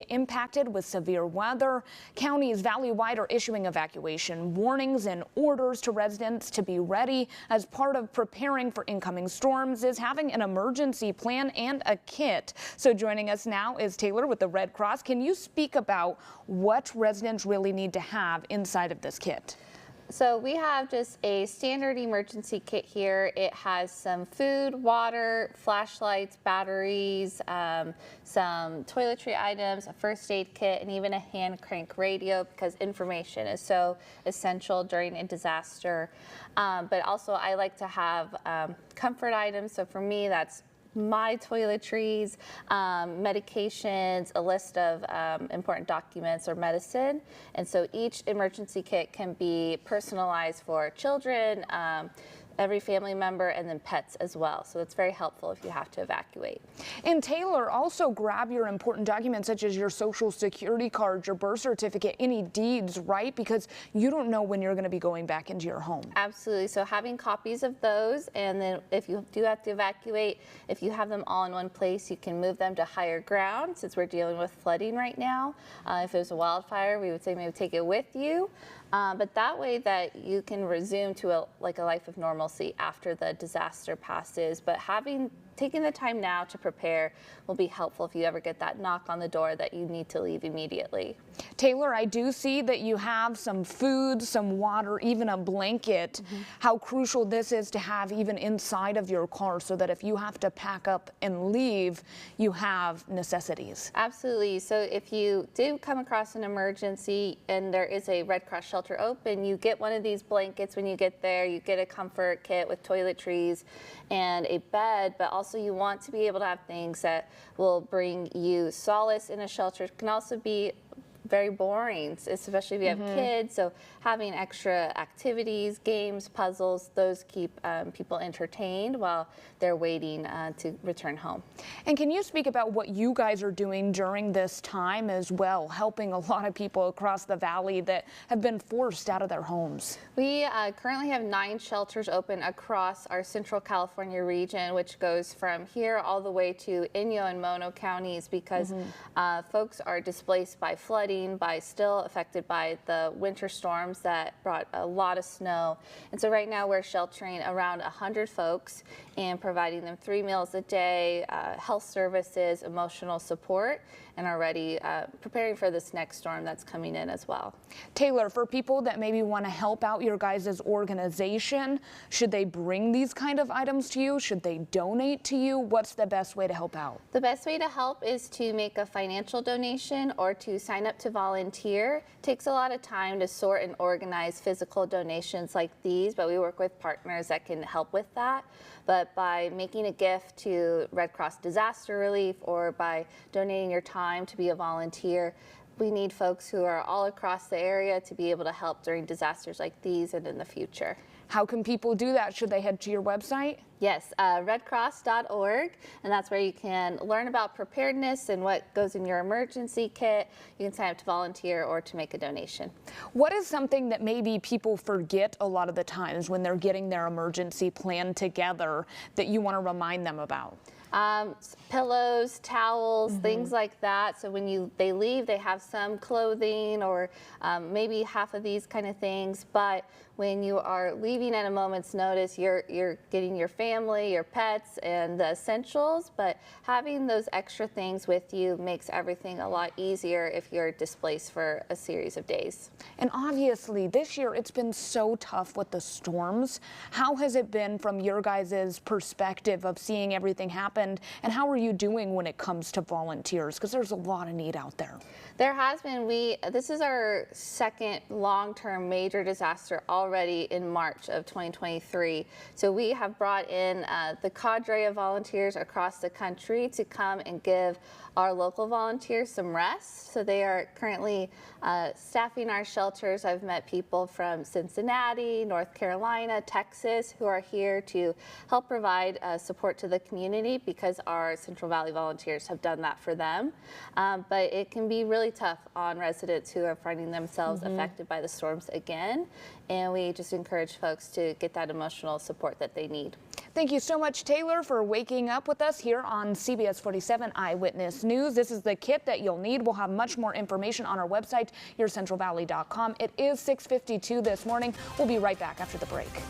impacted with severe weather. Counties valley-wide are issuing evacuation warnings and orders to residents to be ready. As part of preparing for incoming storms is having an emergency plan and a kit. So joining us now is Taylor with the Red Cross. Can you speak about what residents really need to have inside of this kit? So we have just a standard emergency kit here. It has some food, water, flashlights, batteries, some toiletry items, a first aid kit, and even a hand crank radio because information is so essential during a disaster. But also I like to have comfort items. So for me, that's my toiletries, medications, a list of important documents or medicine. And so each emergency kit can be personalized for children, every family member, and then pets as well. So it's very helpful if you have to evacuate. And Taylor, also grab your important documents such as your social security card, your birth certificate, any deeds, right? Because you don't know when you're going to be going back into your home. Absolutely. So having copies of those, and then if you do have to evacuate, if you have them all in one place, you can move them to higher ground since we're dealing with flooding right now. If there's a wildfire, we would say maybe take it with you. But that way that you can resume to a life of normalcy after the disaster passes. But taking the time now to prepare will be helpful if you ever get that knock on the door that you need to leave immediately. Taylor, I do see that you have some food, some water, even a blanket. How crucial this is to have even inside of your car so that if you have to pack up and leave, you have necessities. Absolutely. So if you do come across an emergency and there is a Red Cross shelter open, you get one of these blankets when you get there. You get a comfort kit with toiletries and a bed, but also you want to be able to have things that will bring you solace in a shelter. It can also be very boring, especially if you have kids. So having extra activities, games, puzzles, those keep people entertained while they're waiting to return home. And can you speak about what you guys are doing during this time as well, helping a lot of people across the valley that have been forced out of their homes? We currently have 9 shelters open across our Central California region, which goes from here all the way to Inyo and Mono counties because folks are displaced by flooding, still affected by the winter storms that brought a lot of snow. And so right now we're sheltering around 100 folks and providing them 3 meals a day, health services, emotional support, and already preparing for this next storm that's coming in as well. Taylor, for people that maybe want to help out your guys' organization, should they bring these kind of items to you? Should they donate to you? What's the best way to help out? The best way to help is to make a financial donation or to sign up to volunteer. It takes a lot of time to sort and organize physical donations like these, but we work with partners that can help with that. But by making a gift to Red Cross Disaster Relief or by donating your time to be a volunteer, we need folks who are all across the area to be able to help during disasters like these and in the future. How can people do that? Should they head to your website? Yes, redcross.org, and that's where you can learn about preparedness and what goes in your emergency kit. You can sign up to volunteer or to make a donation. What is something that maybe people forget a lot of the times when they're getting their emergency plan together that you want to remind them about? Pillows, towels, things like that. So when they leave, they have some clothing or maybe half of these kind of things. But when you are leaving at a moment's notice, you're getting your family, your pets, and the essentials. But having those extra things with you makes everything a lot easier if you're displaced for a series of days. And obviously, this year it's been so tough with the storms. How has it been from your guys' perspective of seeing everything happen? And how are you doing when it comes to volunteers? Because there's a lot of need out there. There has been. This is our second long-term major disaster already in March of 2023. So we have brought in the cadre of volunteers across the country to come and give our local volunteers some rest. So they are currently staffing our shelters. I've met people from Cincinnati, North Carolina, Texas, who are here to help provide support to the community because our Central Valley volunteers have done that for them. But it can be really tough on residents who are finding themselves affected by the storms again. And we just encourage folks to get that emotional support that they need. Thank you so much, Taylor, for waking up with us here on CBS 47 Eyewitness News. This is the kit that you'll need. We'll have much more information on our website, yourcentralvalley.com. It is 6:52 this morning. We'll be right back after the break.